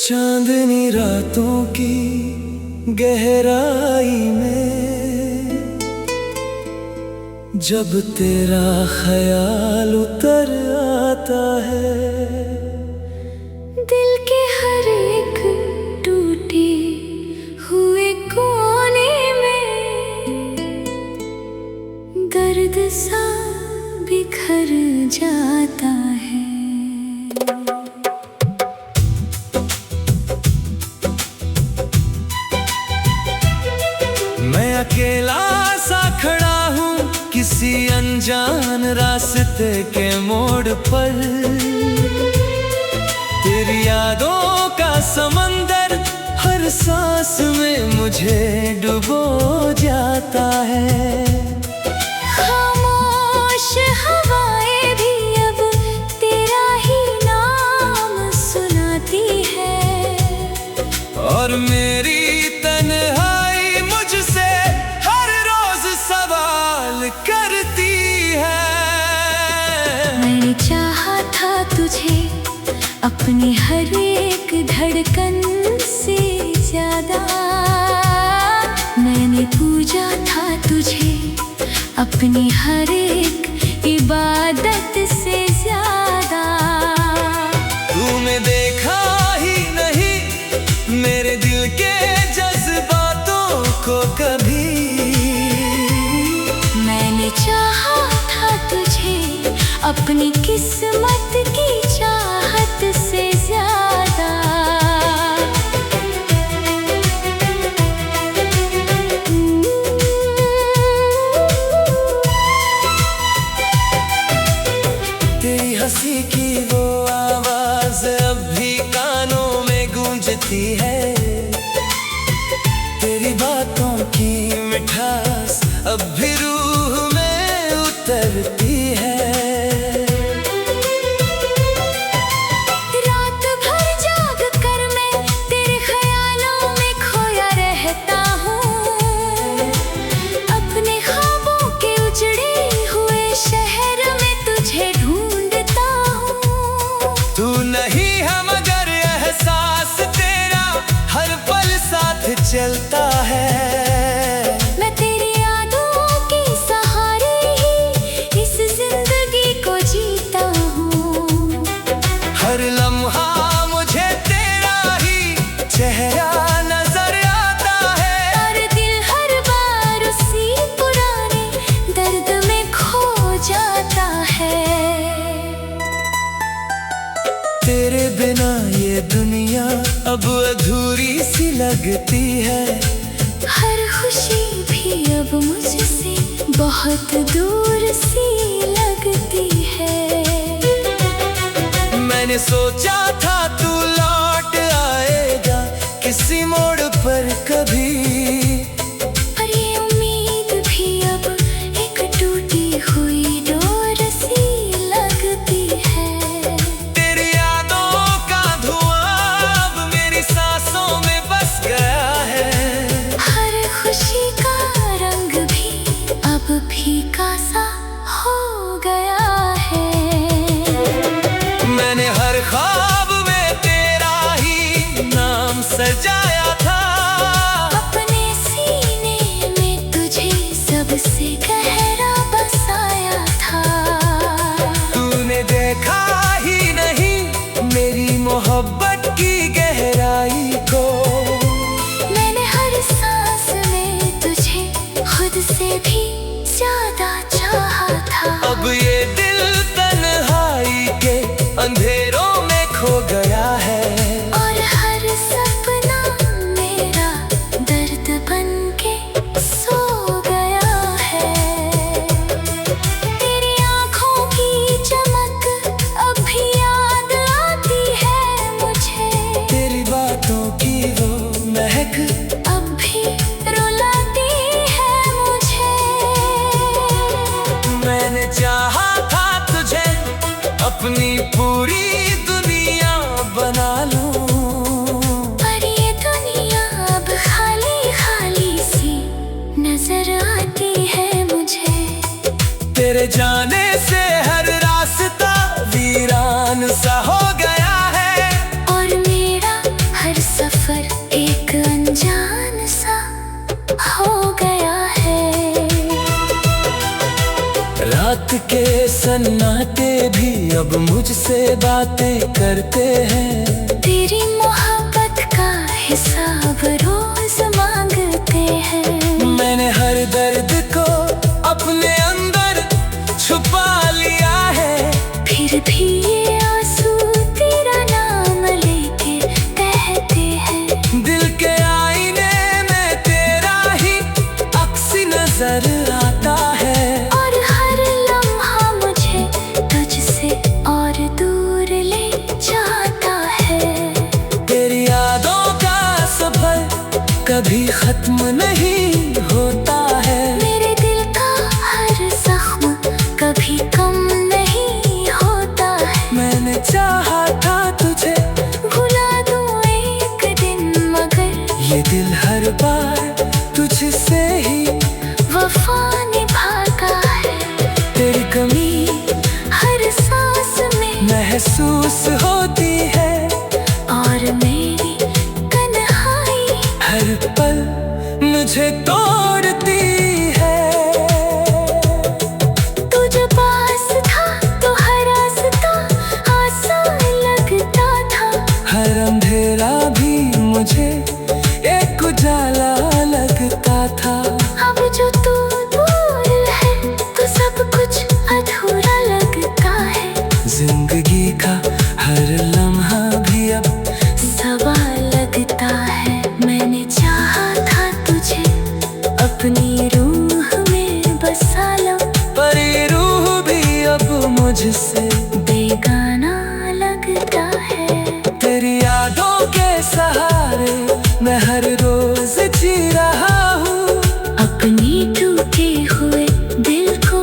चांदनी रातों की गहराई में जब तेरा ख्याल उतर आता है, दिल के हर एक टूटे हुए कोने में दर्द सा बिखर जाता है। मैं अकेला सा खड़ा हूँ किसी अनजान रास्ते के मोड़ पर, तेरी यादों का समंदर हर सांस में मुझे डुबो जाता है। खामोश हवाएं भी अब तेरा ही नाम सुनाती है, और मेरी तन्हाई मुझसे हर रोज सवाल करती है। मैंने चाहा था तुझे अपनी हर एक धड़कन से ज्यादा, मैंने पूजा था तुझे अपनी हर एक इबादत से ज्यादा। तूने देखा ही नहीं मेरे दिल के जज्बातों को कभी, मैंने चाहा था तुझे अपनी किस्मत की चाहत से ज्यादा। तेरी हंसी की वो आवाज अब भी कानों में गूंजती है, तेरी बातों की मिठास अब भी रूह में उतरती है। रात भर जाग कर मैं तेरे ख्यालों में खोया रहता हूँ, अपने ख्वाबों के उजड़े हुए शहर में तुझे ढूंढता हूँ। तू नहीं है मगर एहसास तेरा हर पल साथ चलता है। मैं तेरी यादों के सहारे ही इस जिंदगी को जीता हूँ, हर लम्हा मुझे तेरा ही चेहरा नजर आता है, और दिल हर बार उसी पुराने दर्द में खो जाता है। तेरे बिना ये दुनिया अब अधूरी सी लगती है, हर खुशी भी अब मुझसे बहुत दूर सी लगती है। मैंने सोचा था तू लौट आएगा किसी मोड़ पर कभी, पर ये उम्मीद भी अब एक टूटी हुई डोर सी लगती है। तेरी यादों का धुआं अब मेरी सांसों में बस गया है, हर खुशी का रंग भी अब फीका सा हो गया है। मैंने हर ख्वाब में तेरा ही नाम सजाया था, अपने सीने में तुझे सबसे गहरा बसाया था। तूने देखा ही नहीं मेरी मोहब्बत की गहराई को, मैंने हर सांस में तुझे खुद से भी ज्यादा चाहा था। अब ये दिल तन्हाई के अंधेरों में खो गया है, और हर सपना मेरा दर्द बन के सो गया है। तेरी आँखों की चमक अब भी याद आती है मुझे, तेरी बातों की वो महक अब भी रुलाती है मुझे। मैंने चाहा था तुझे अपनी पूरी दुनिया बना लूं, पर ये दुनिया अब खाली खाली सी नजर आती है मुझे। तेरे जाने से हर रास्ता वीरान सा हो गया है, और मेरा अब मुझसे बातें करते हैं। तेरी मोहब्बत का हिसाब रोज मांगते हैं। मैंने हर दर्द को अपने अंदर छुपा लिया है, फिर भी ये आंसू तेरा नाम लेके बहते हैं। दिल के आईने में तेरा ही अक्स नजर आता है, और हर लम्हा मुझे तुझसे और दूर ले जाता है। तेरी यादों का सफर कभी खत्म नहीं होता है। मेरे दिल का हर जख्म कभी कम नहीं होता है। मैंने चाहा था तुझे भुला दूं एक दिन, मगर ये दिल हर बार तुझसे ही वफा निभाता है। तेरी कमी हर सांस में महसूस होती है, और मेरी तन्हाई हर पल मुझे तोड़ती है। तू जो पास था तो हर रास्ता आसान लगता था। हर अंधेरा भी मुझे एक उजाला लगता था। अब जो तू दूर है तो सब कुछ अधूरा लगता है। जिंदगी का हर लम्हा भी अब सवाल लगता है। मैंने चाहा था तुझे अपनी रूह में बसा लो, पर ये रूह भी अब मुझसे बेगाना लगता है। तेरी यादों के सहारे मैं हर रोज जी रहा हूँ। अपनी टूटे हुए दिल को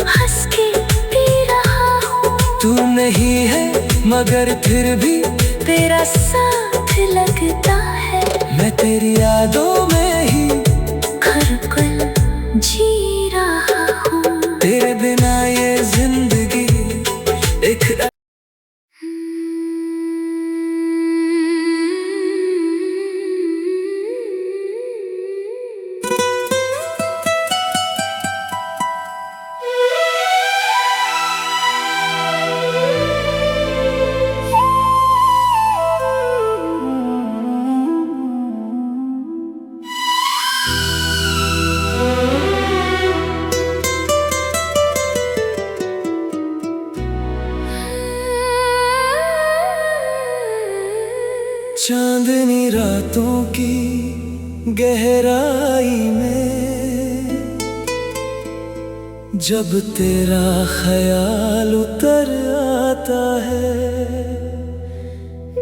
हंस के पी रहा हूँ। तू नहीं है मगर फिर भी तेरा साथ लगता है। मैं तेरी यादों में ही हर पल जी रहा हूँ। तेरे बिना ये जिंदगी एक चांदनी रातों की गहराई में जब तेरा ख्याल उतर आता है,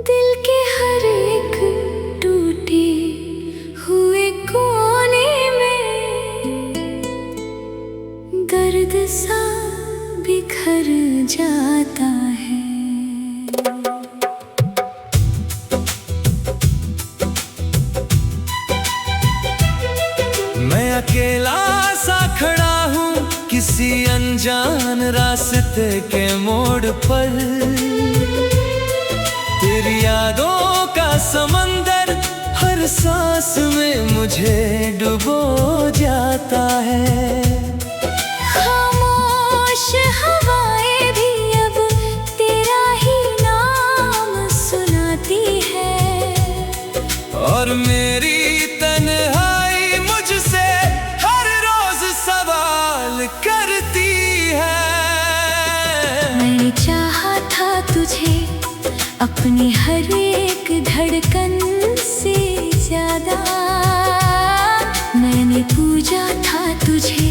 दिल के हर एक टूटे हुए कोने में दर्द सा बिखर जाता है। मैं अकेला सा खड़ा हूँ किसी अनजान रास्ते के मोड़ पर। तेरी यादों का समंदर हर सांस में मुझे डुबो जाता है। खामोश हवाएं भी अब तेरा ही नाम सुनाती है, और मेरी तन्हाई मुझसे हर रोज सवाल करती है। मैंने चाहा था तुझे अपनी हर एक धड़कन से ज्यादा। मैंने पूजा था तुझे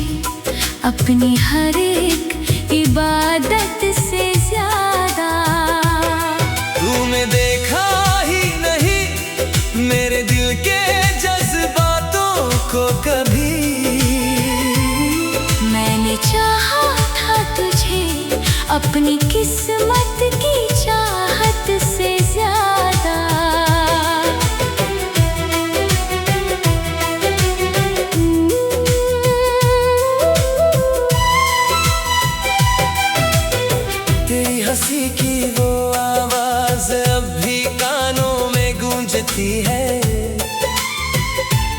अपनी हर एक इबादत से ज्यादा। तूने देखा ही नहीं मेरे दिल के जज्बातों को कभी। मैंने चाहा था तुझे अपनी किस्मत की चाहत से ज्यादा। तेरी हंसी की वो आवाज अब भी कानों में गूंजती है।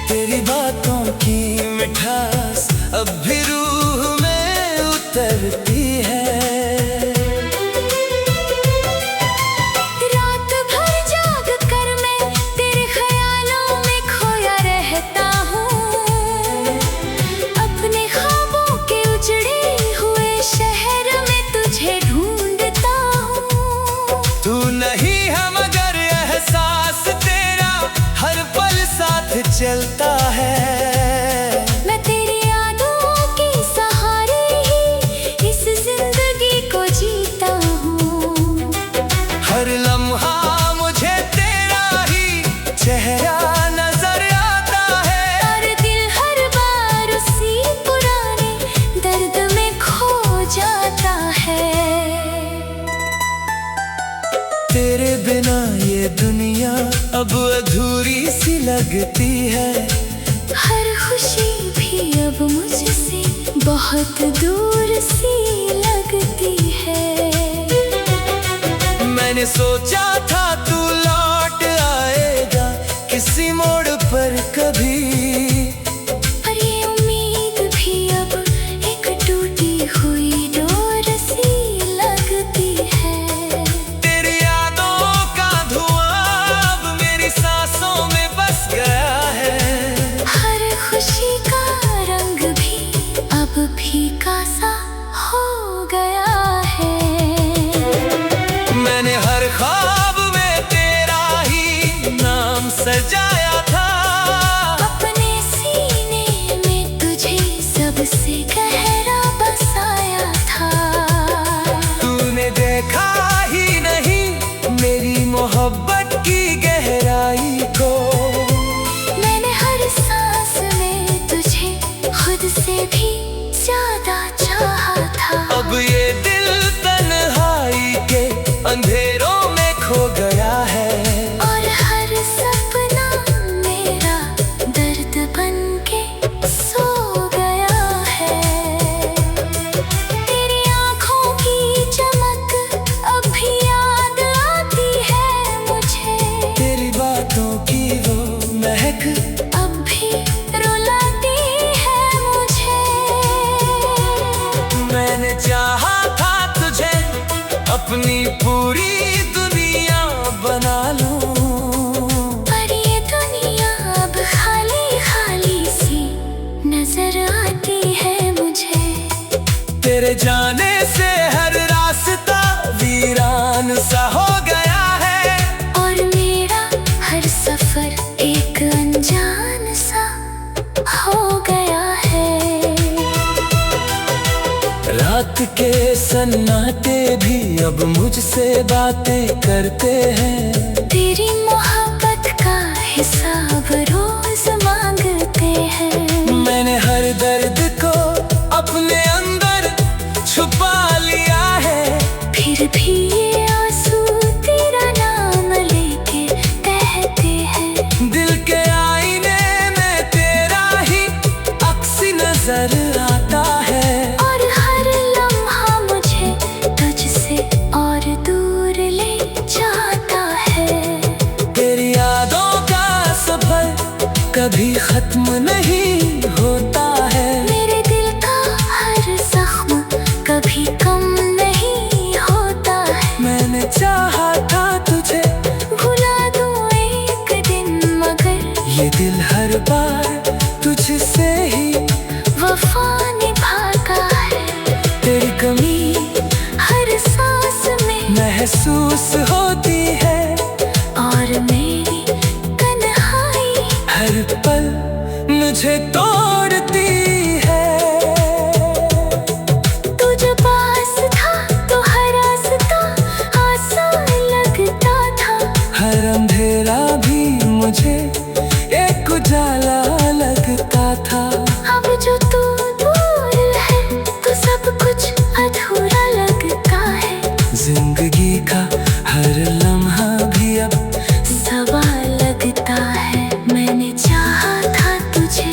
तेरी बातों की मिठास अब भी रूह में उतरती है। हर पल साथ चलता है। मैं तेरी यादों के सहारे ही इस जिंदगी को जीता हूँ। हर लम्हा मुझे तेरा ही चेहरा नजर आता है। और दिल हर बार उसी पुराने दर्द में खो जाता है। तेरे बिना ये दुनिया अब अधूरी सी लगती है। हर खुशी भी अब मुझसे बहुत दूर सी लगती है। मैंने सोचा था तू लौट आएगा किसी मोड़ पर कभी, पर ये उम्मीद भी अब एक टूटी हुई डोर सी लगती है। तेरी यादों का धुआं अब मेरी सांसों में बस गया है। हर खुशी का रंग भी अब फीका सा हो गया है। मैंने हर ख्वाब में तेरा ही नाम सजाया था। अपने सीने में तुझे सबसे गहरा बसाया था। तूने देखा ही नहीं मेरी मोहब्बत की गहराई को। मैंने हर सांस में तुझे खुद से भी ज्यादा चाहा था। अब ये दिल तन्हाई के अंधेरों में खो गया है। और हर सपना मेरा दर्द बन के सो गया है। तेरी आँखों की चमक अब भी याद आती है मुझे। तेरी बातों की वो महक अब भी रुलाती है मुझे। मैंने चाहा था तुझे अपनी पूरी दुनिया बना लूं। पर ये दुनिया अब खाली खाली सी नजर आती है मुझे। तेरे जाने से हर रास्ता वीरान सा हो गया है। और मेरा हर सफर एक अनजान सा हो गया है। रात के सन्नाटे भी अब मुझसे बातें करते हैं। तेरी मोहब्बत का हिसाब रोज मांगते हैं। मैंने हर दर्द को अपने अंदर छुपा लिया है। फिर भी ये आंसू तेरा नाम लेके बहते हैं। दिल के आईने में तेरा ही अक्स नजर आता है। और हर लम्हा मुझे तुझसे और दूर ले जाता है। तेरी यादों का सफर कभी खत्म नहीं होता है। मेरे दिल का हर जख्म कभी कम नहीं होता है। मैंने चाहा था तुझे भुला दूं एक दिन मगर ये दिल हर बार तुझसे ही वफा निभाता है। तेरी कमी हर सांस में महसूस होती है। और मेरी तन्हाई हर पल मुझे तोड़ती है। तू जो पास था तो हर रास्ता आसान लगता था। हर अंधेरा भी मुझे एक उजाला लगता था। अब जो तू दूर है तो सब कुछ अधूरा लगता है। जिंदगी का हर लम्हा भी अब सवाल लगता है। मैंने चाहा था तुझे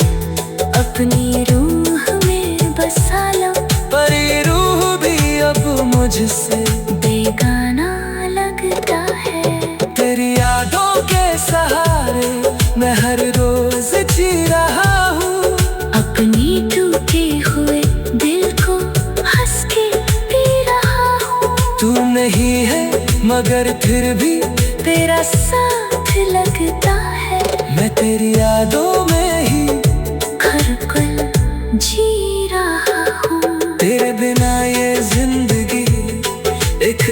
अपनी रूह में बसा लो। पर ये रूह भी अब मुझसे बेगाना लगता है। तेरी यादों के सहारे मैं हर रोज जी रहा हूँ। अपनी टूटे हुए दिल को हंस के पी रहा हूँ। तू नहीं है मगर फिर भी तेरा साथ लगता है। मैं तेरी यादों में ही हर पल जी रहा हूँ। तेरे बिना ये जिंदगी एक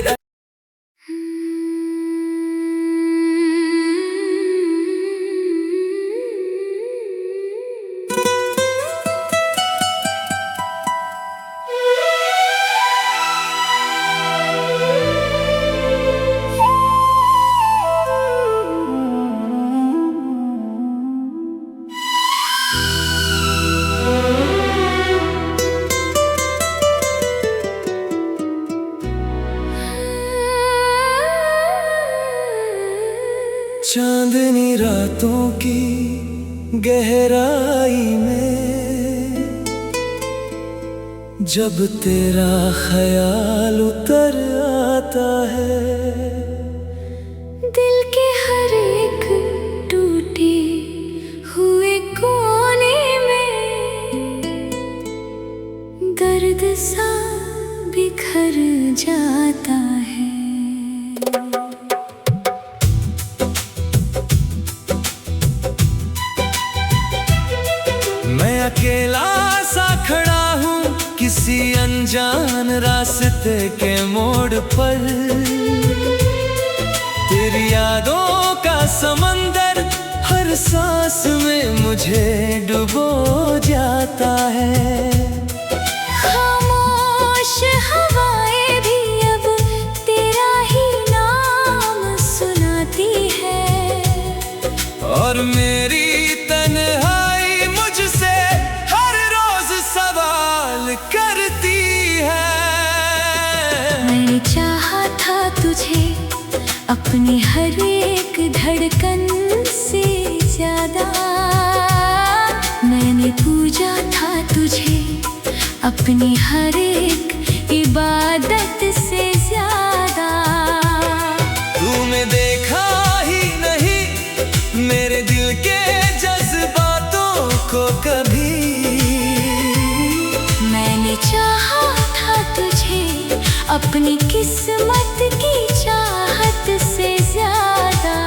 चांदनी रातों की गहराई में जब तेरा ख्याल उतर आता है, दिल के हर एक टूटे हुए कोने में दर्द सा बिखर जाता है। मैं अकेला सा खड़ा हूँ किसी अनजान रास्ते के मोड़ पर, तेरी यादों का समंदर हर सांस में मुझे डुबो जाता है। खामोश हवाएं भी अब तेरा ही नाम सुनाती है, और मेरी तन्हाई मुझसे हर रोज सवाल करती है। मैंने चाहा था तुझे अपनी हर एक धड़कन से ज्यादा, मैंने पूजा था तुझे अपनी हर एक इबादत से ज्यादा। तूने देखा ही नहीं मेरे दिल के जज्बातों को कभी, मैंने चाहा था तुझे अपनी किस्मत की चाहत से ज्यादा।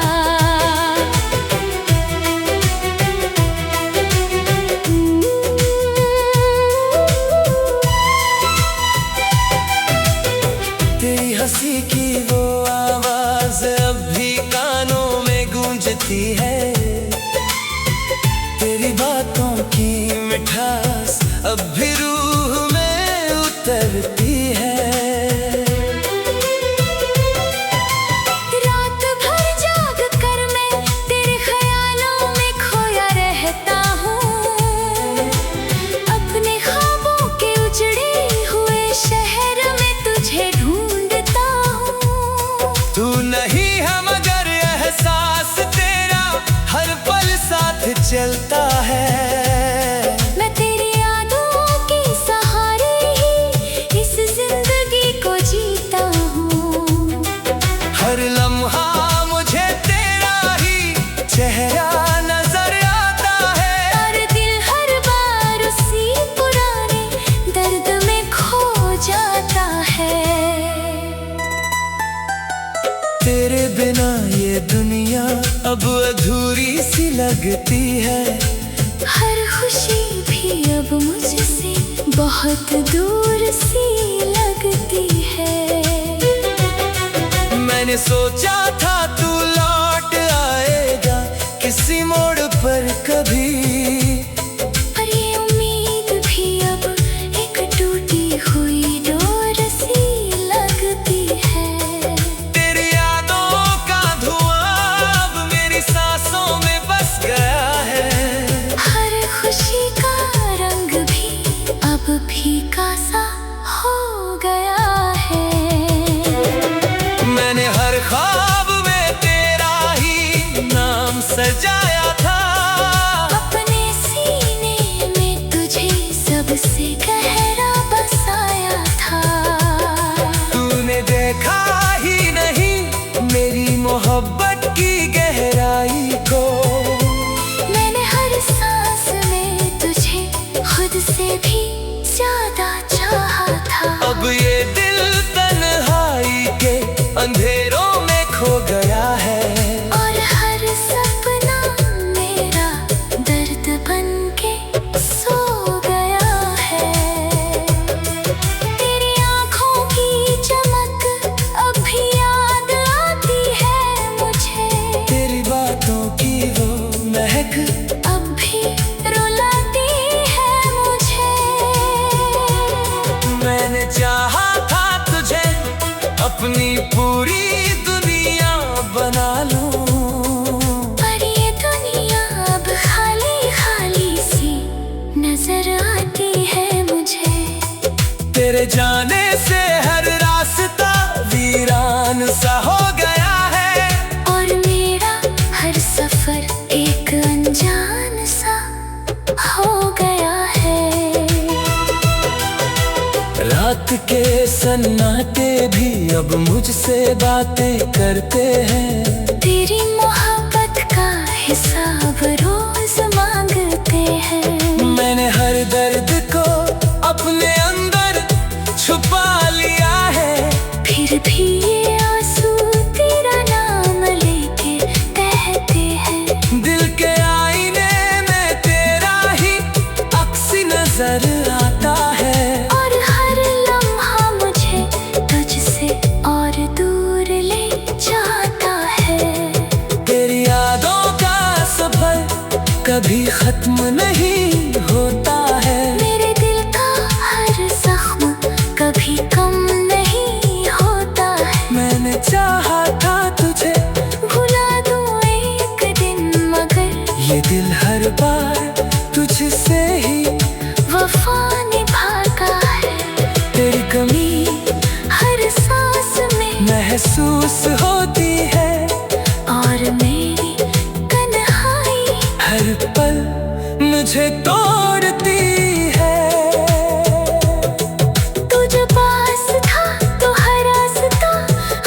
तेरी हंसी की वो आवाज अब भी कानों में गूंजती है, तेरी बातों की मिठास अब भी रूह में उतरती है। रात भर जाग कर मैं तेरे ख्यालों में खोया रहता हूँ, अपने ख्वाबों के उजड़े हुए शहर में तुझे ढूंढता हूँ। तू नहीं है मगर एहसास तेरा हर पल साथ चलता है। मैं तेरी यादों के सहारे ही इस जिंदगी को जीता हूँ, हर लम्हा मुझे तेरा ही चेहरा नजर आता है, और दिल हर बार उसी पुराने दर्द में खो जाता है। तेरे बिना ये दुनिया अब अधूरी सी लगती है, हर खुशी भी अब मुझसे बहुत दूर सी लगती है। मैंने सोचा था तू लौट आएगा किसी मोड़ पर कभी, पर ये उम्मीद भी अब एक टूटी हुई डोर सी लगती है। तेरी यादों का धुआं अब मेरी सांसों में बस गया है, हर खुशी का रंग भी अब फीका सा हो गया है। मैंने हर ख्वाब में तेरा ही नाम सजाया था, अपने सीने में तुझे सबसे गहरा बसाया था। तूने देखा ही नहीं मेरी मोहब्बत की गहराई को, मैंने हर सांस में तुझे खुद से भी ज्यादा चाहा था। अब ये दिल तन्हाई के अंधेरों में खो गया है, और हर सपना मेरा दर्द बन के सो गया है। तेरी आँखों की चमक अब भी याद आती है मुझे, तेरी बातों की वो महक अब भी रुलाती है मुझे। मैंने चाहा था तुझे अपनी पूरी दुनिया बना लूं, पर ये दुनिया अब खाली खाली सी नजर आती है मुझे। तेरे जाने से हर रास्ता वीरान सा हो गया है, और मेरा अब मुझसे बातें करते हैं। तेरी मोहब्बत का हिसाब रोज मांगते हैं। मैंने हर दर्द को अपने अंदर छुपा लिया है, फिर भी ये आंसू तेरा नाम लेके बहते हैं। दिल के आईने में तेरा ही अक्स नजर आता है, और हर लम्हा मुझे तुझसे और दूर ले जाता है। तेरी यादों का सफर कभी खत्म नहीं होता है। मेरे दिल का हर जख्म कभी कम नहीं होता है। मैंने चाहा था तुझे भुला दूं एक दिन, मगर ये दिल हर बार तुझसे ही वफा निभाता है। तेरी कमी हर सांस में महसूस होती है, और मेरी तन्हाई हर पल मुझे तोड़ती है। तू जो पास था तो हर रास्ता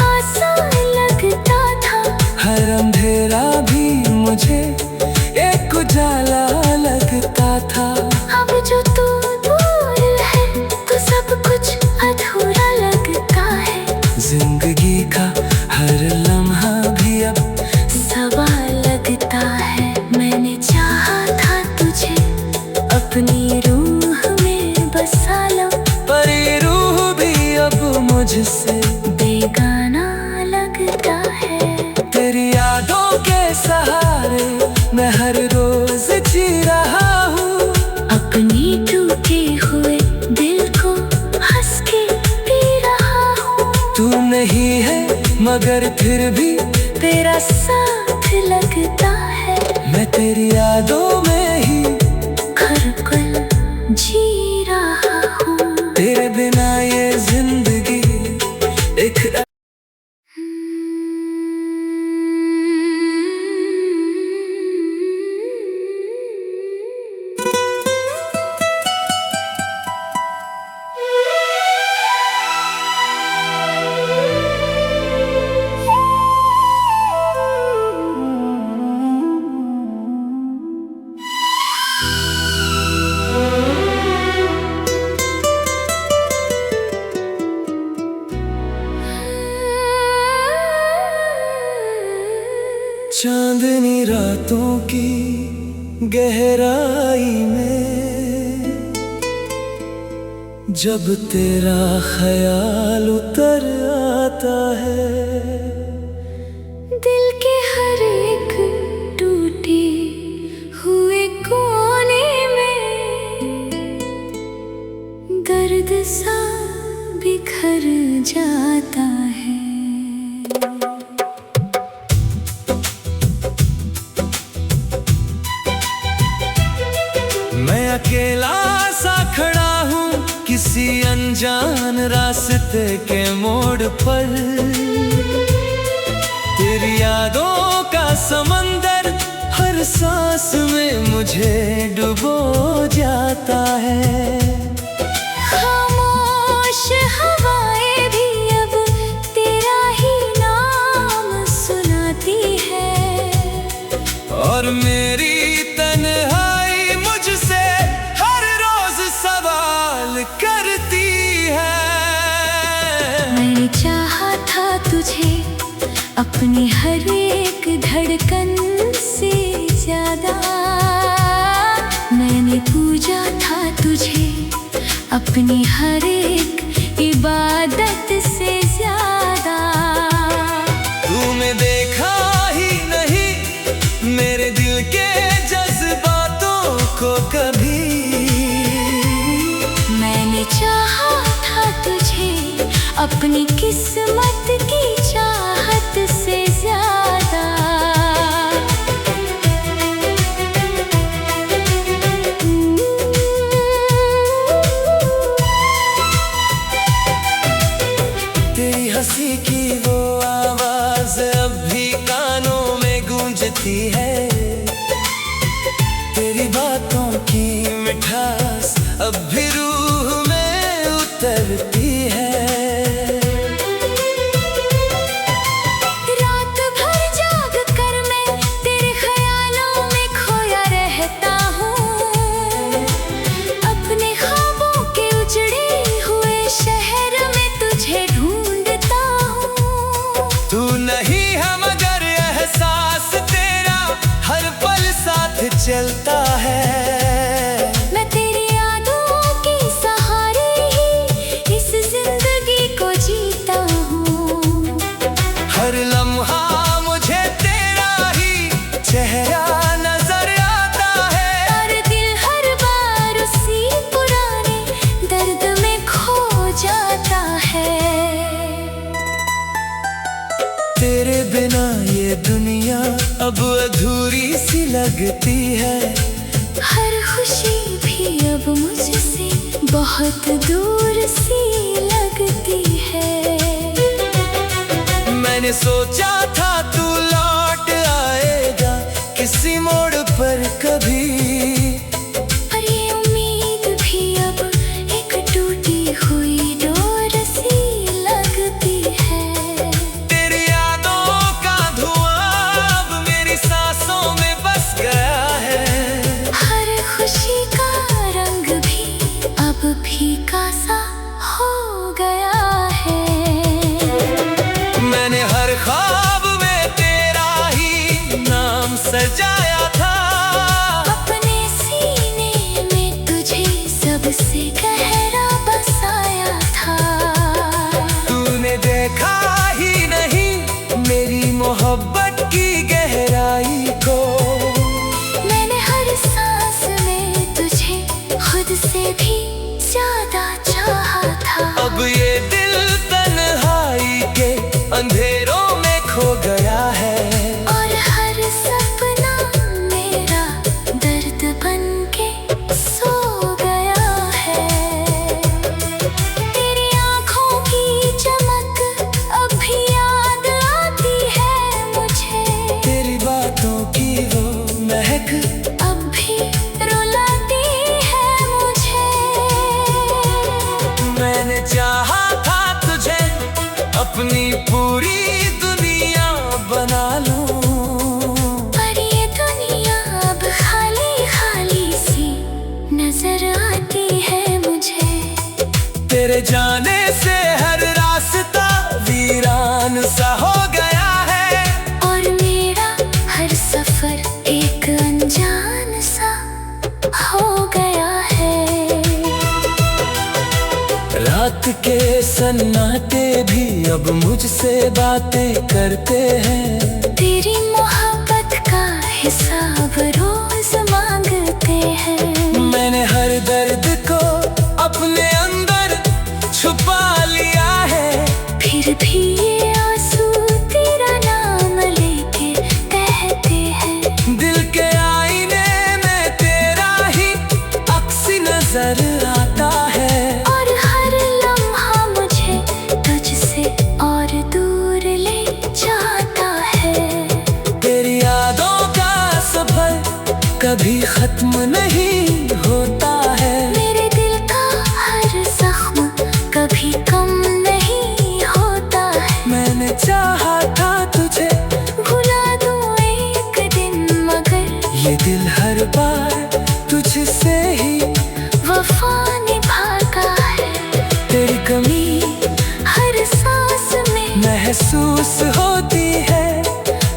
आसान लगता था। हर अंधेरा भी मुझे एक उजाला लगता था। अब जो तू दूर है तो सब कुछ अधूरा लगता है। जिंदगी का हर लम्हा भी अब सवाल लगता है। मैंने चाहा था तुझे अपनी रूह में बसा लो, पर ये रूह भी अब मुझसे बेगाना लगता है। तेरी यादों के सहारे मैं हर रोज जी रहा हूँ। अपनी टूटे हुए दिल को हंस के पी रहा हूँ। तू नहीं है मगर फिर भी तेरा साथ लगता है। मैं तेरी यादों में ही हर पल जी रहा हूँ। तेरे बिना ये जिंदगी एक चांदनी रातों की गहराई में जब तेरा ख्याल उतर आता है, दिल के हर एक टूटे हुए कोने में दर्द सा बिखर जाता है। मैं अकेला सा खड़ा हूँ किसी अनजान रास्ते के मोड़ पर। तेरी यादों का समंदर हर सांस में मुझे डुबो जाता है। खामोश हवाएं भी अब तेरा ही नाम सुनाती है, और मेरी तन्हाई मुझसे हर रोज सवाल करती है। मैंने चाहा था तुझे अपनी हर एक धड़कन से ज्यादा। मैंने पूजा था तुझे अपनी हर एक इबादत से ज्यादा। तूने देखा ही नहीं मेरे दिल के जज्बातों को कभी। मैंने चाहा था तुझे अपनी किस्मत की चाहत से ज्यादा। तेरी हंसी की वो आवाज अब भी कानों में गूंजती है। तेरी बातों की मिठास अब भी रूह में उतरती है। चलता है। मैं तेरी यादों के सहारे ही इस जिंदगी को जीता हूँ। हर लम्हा मुझे तेरा ही चेहरा नजर आता है। और दिल हर बार उसी पुराने दर्द में खो जाता है। तेरे बिना ये दुनिया अब अधूरी सी लगती है। हर खुशी भी अब मुझसे बहुत दूर सी लगती है। मैंने सोचा था तू लौट आएगा किसी मोड़ पर कभी, पर ये उम्मीद भी अब एक टूटी हुई डोर सी लगती है। तेरी यादों का धुआं अब मेरी सांसों में बस गया है। हर खुशी का रंग भी अब फीका सा हो गया है। मैंने हर ख्वाब में तेरा ही नाम सजाया था। अपने सीने में तुझे सबसे गहरा बसाया था। तूने देखा ही नहीं मेरी मोहब्बत की गहराई को। मैंने हर सांस में तुझे खुद से भी ज्यादा चाहा था। अब ये दिल तन्हाई के अंधेरों में खो गया है। और हर सपना मेरा दर्द बन के सो गया है। तेरी आँखों की चमक अब भी याद आती है मुझे। तेरी बातों की वो महक अब भी रुलाती है मुझे। मैंने चाहा था तुझे अपनी पूरी दुनिया बना लूं। पर ये दुनिया अब खाली खाली सी नजर आती है मुझे। तेरे जाने से हर रास्ता वीरान सा हो गया है। और मेरा हर सफर एक अनजान सा हो गया है। रात के सन्नाटे भी अब मुझसे बातें करते हैं। तेरी मोहब्बत का हिसाब रोज मांगते हैं। मैंने हर दर्द को अपने अंदर छुपा लिया है। फिर भी ये आंसू तेरा नाम लेके कहते हैं। दिल के आईने में तेरा ही अक्स नजर आता है। और हर लम्हा मुझे तुझसे और दूर ले जाता है। तेरी यादों का सफर कभी खत्म नहीं होता है। मेरे दिल का हर जख्म कभी कम नहीं होता है। मैंने चाहा था तुझे भुला दूं एक दिन मगर ये दिल हर बार तुझसे ही वफा निभाता है। तेरी कमी हर सांस में महसूस होती है।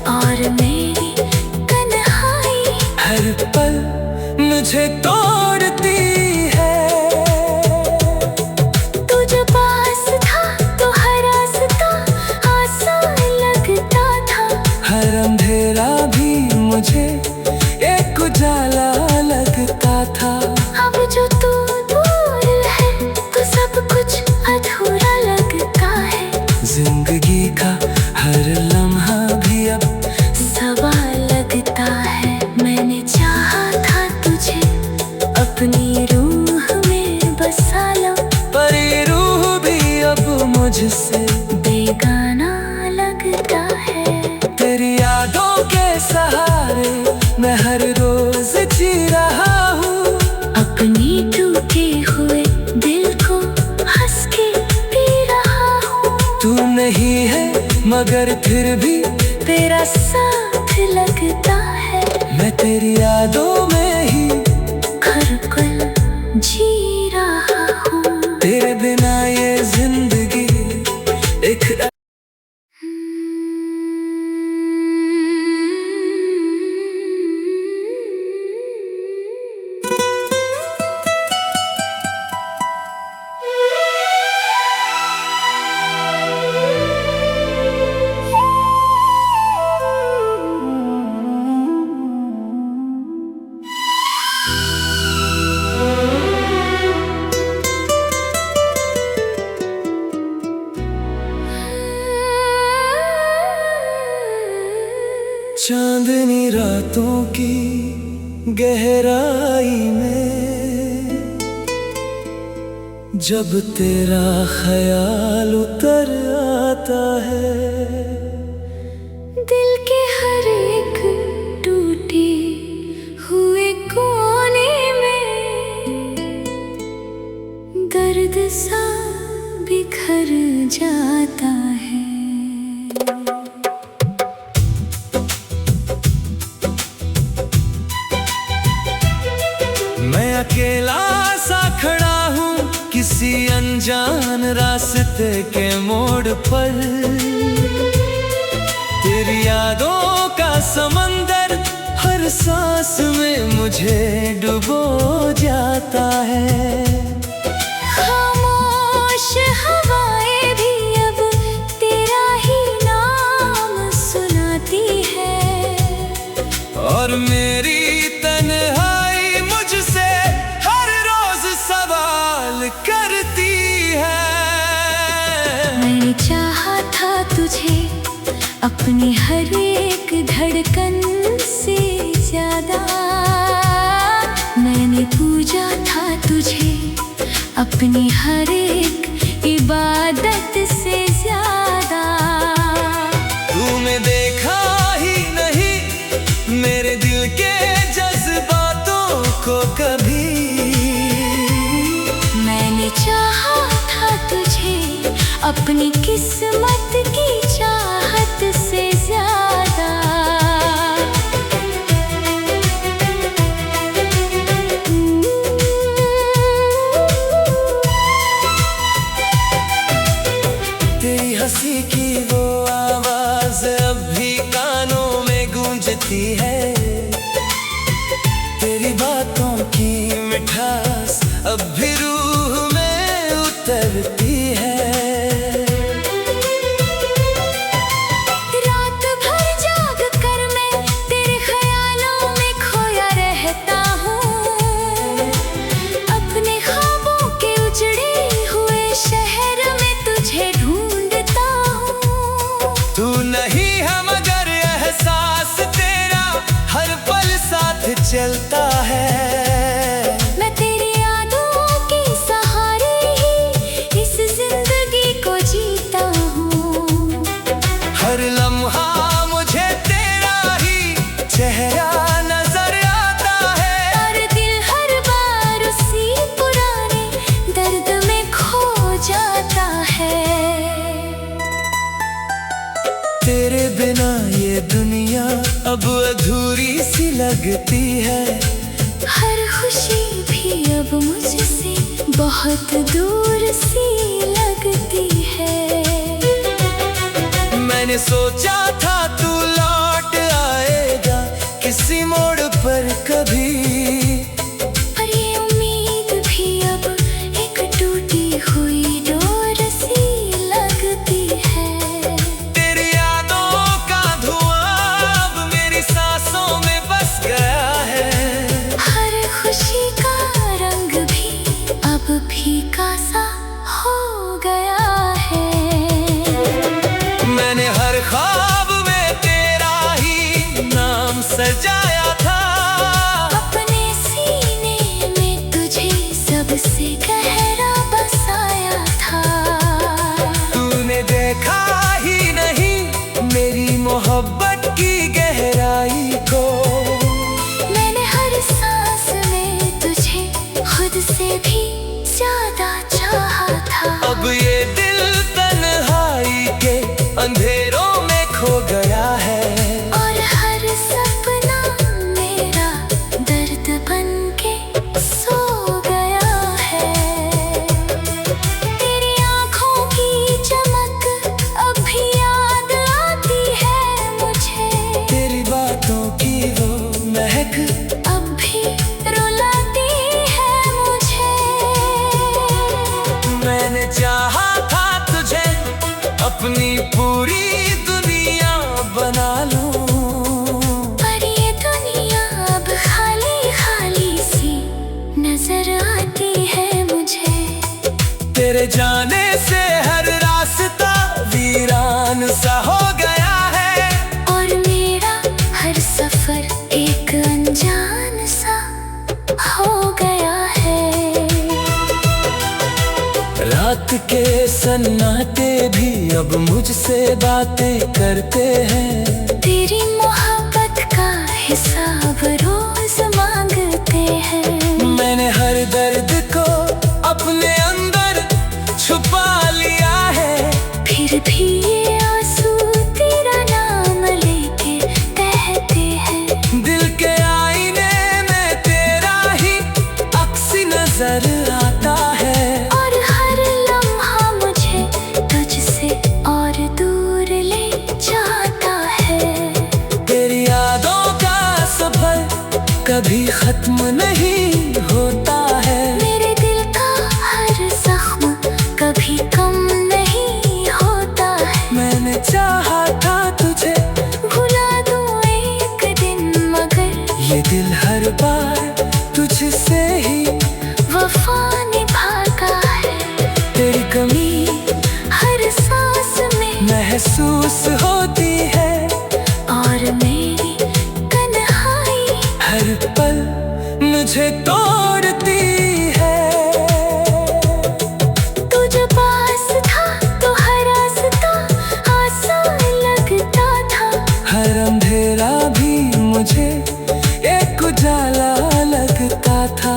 और मेरी तन्हाई हर पल मुझे तोड़ती है। तू जो पास था तो हर रास्ता आसान लगता था। हर अंधेरा भी मुझे एक उजाला लगता था। अब जो तू दूर है तो सब कुछ अधूरा लगता है। जिंदगी का हर लम्हा भी अब सवाल लगता है। मैंने चाहा था तुझे अपनी रूह में बसा लो। पर ये रूह भी अब मुझसे बेगाना लगता है। तेरी यादों के सहारे मैं हर रोज जी रहा हूँ। अपनी टूटे हुए दिल को हंस के पी रहा हूँ। तू नहीं है मगर फिर भी तेरा साथ लगता है। मैं तेरी यादों में ही हर पल जी रहा हूँ। तेरे बिना ये जिंदगी एक Hmm. एक चांदनी रातों की गहराई में जब तेरा ख्याल उतर आता है, दिल के हर एक टूटे हुए कोने में दर्द सा बिखर जाता है। मैं अकेला सा खड़ा हूँ किसी अनजान रास्ते के मोड़ पर, तेरी यादों का समंदर हर सांस में मुझे डुबो जाता है। खामोश हवाएं भी अब तेरा ही नाम सुनाती है, और मेरी तन्हाई मुझसे हर रोज सवाल करती है। मैंने चाहा था तुझे अपनी हर एक धड़कन से ज्यादा, मैंने पूजा था तुझे अपनी हर एक इबादत से ज्यादा। तूने देखा ही नहीं मेरे दिल के जज्बातों को कभी, मैंने चाहा था तुझे अपनी किस्मत की चाहत से ज्यादा। तेरी हंसी की वो आवाज अब भी कानों में गूंजती है, तेरी बातों की मिठास अब भी रूह में उतरती है। रात भर जाग कर मैं तेरे ख्यालों में खोया रहता हूँ, अपने ख्वाबों के उजड़े हुए शहर में तुझे ढूंढता हूँ। तू नहीं है मगर एहसास तेरा हर पल साथ चलता है। मैं तेरी यादों के सहारे ही इस जिंदगी को जीता हूँ, हर लम्हा मुझे तेरा ही चेहरा नजर आता है, और दिल हर बार उसी पुराने दर्द में खो जाता है। तेरे बिना ये दुनिया अब अधूरी सी लगती है, हर खुशी भी अब मुझसे बहुत दूर सी लगती है। मैंने सोचा था तू लौट आएगा किसी मोड़ पर कभी, पर ये उम्मीद भी अब एक टूटी हुई डोर सी लगती है। तेरी यादों का धुआं अब मेरी सांसों में बस गया है, हर खुशी का रंग भी अब फीका सा हो गया है। मैंने हर ख्वाब में तेरा ही नाम सजाया था, अपने सीने में तुझे सबसे गहरा बसाया था। तूने देखा ही नहीं मेरी मोहब्बत की गहराई को, मैंने हर सांस में तुझे खुद से भी ज्यादा चाहा था। अब ये दिल तन्हाई के अंधेरों में खो गया है, और हर सपना मेरा दर्द बन के सो गया है। तेरी आँखों की चमक अब भी याद आती है मुझे, तेरी बातों की वो महक अब भी रुलाती है मुझे। मैंने चाहा था तुझे अपनी पूरी दुनिया बना लूं, पर ये दुनिया अब खाली खाली सी नजर आती है मुझे। तेरे जाने से हर रास्ता वीरान सा हो गया है, और मेरा अब मुझसे बातें करते हैं। तेरी मोहब्बत का हिसाब रोज मांगते हैं। मैंने हर दर्द को अपने अंदर छुपा लिया है, फिर भी ये आंसू तेरा नाम लेके बहते हैं। दिल के आईने में तेरा ही अक्स नजर आता है, और हर लम्हा मुझे तुझसे और दूर ले जाता है। तेरी यादों का सफर कभी खत्म नहीं होता है। मेरे दिल का हर जख्म कभी कम नहीं होता है। मैंने चाहा था तुझे भुला दूं एक दिन, मगर ये दिल हर बार तुझसे ही वफा निभाता है। तेरी कमी हर सांस में महसूस होती है, और मेरी तन्हाई हर पल मुझे तोड़ती है। तू जो पास था तो हर रास्ता आसान लगता था। हर अंधेरा भी मुझे एक उजाला लगता था।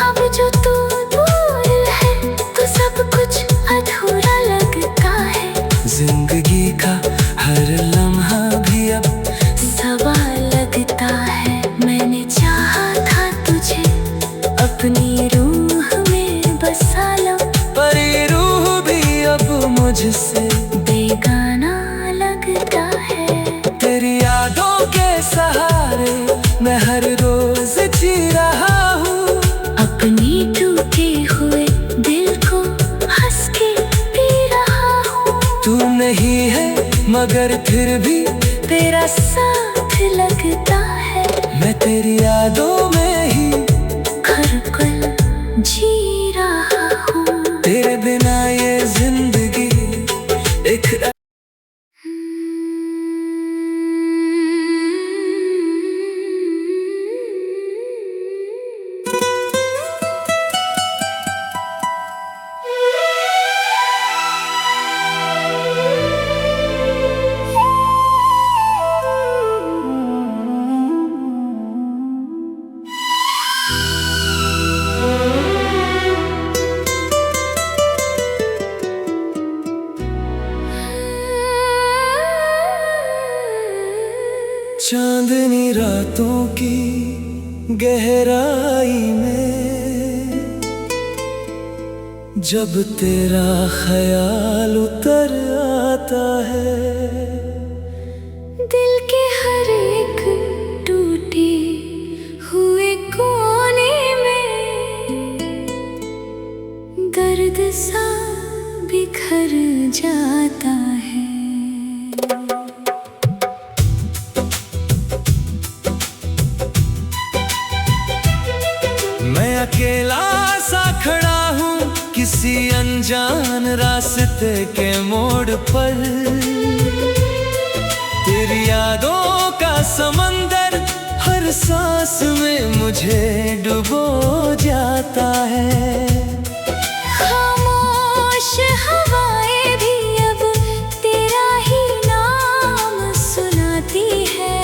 अब जो तू दूर है तो सब कुछ अधूरा लगता है। जिंदगी का हर लम्हा भी अब सवाल लगता है। मैंने चाहा था तुझे अपनी रूह में बसा लो, पर ये रूह भी अब मुझसे बेगाना लगता है। तेरी यादों के सहारे मैं हर रोज जी रहा हूँ। अपनी टूटे हुए दिल को हंस के पी रहा हूँ। तू नहीं है मगर फिर भी तेरा साथ लगता है। मैं तेरी यादों में ही हर पल जी रहा हूँ। तेरे बिना ये जिंदगी एक चांदनी रातों की गहराई में जब तेरा ख्याल उतर आता है, दिल के हर एक टूटे हुए कोने में दर्द सा बिखर जाता है। मैं अकेला सा खड़ा हूँ किसी अनजान रास्ते के मोड़ पर। तेरी यादों का समंदर हर सांस में मुझे डुबो जाता है। खामोश हवाएं भी अब तेरा ही नाम सुनाती है,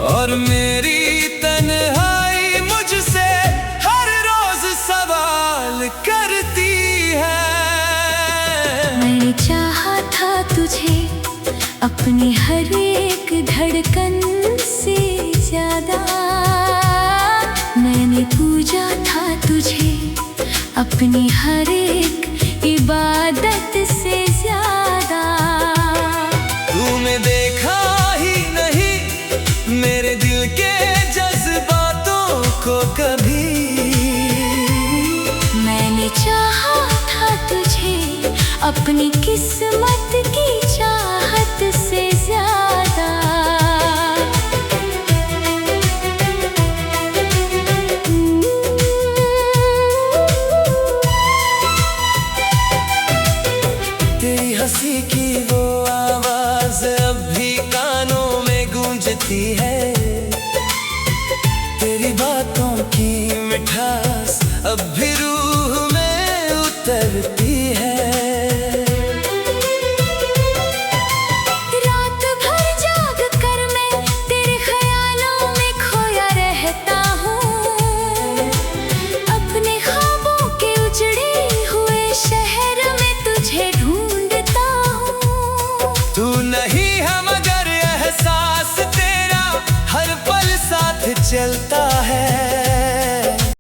और मेरी तन्हाई मुझसे हर रोज सवाल करती है। मैंने चाहा था तुझे अपनी हर एक धड़कन से ज्यादा। मैंने पूजा था तुझे अपनी हर एक इबादत से ज्यादा। तूने देखा ही नहीं मेरे दिल के जज्बातों को कभी। मैंने चाहा था तुझे अपनी किस्मत की चाहत से ज्यादा। तेरी हंसी की वो आवाज अब भी कानों में गूंजती है। तेरी बातों की मिठास अब भी रूह में उतरती है। चलता है।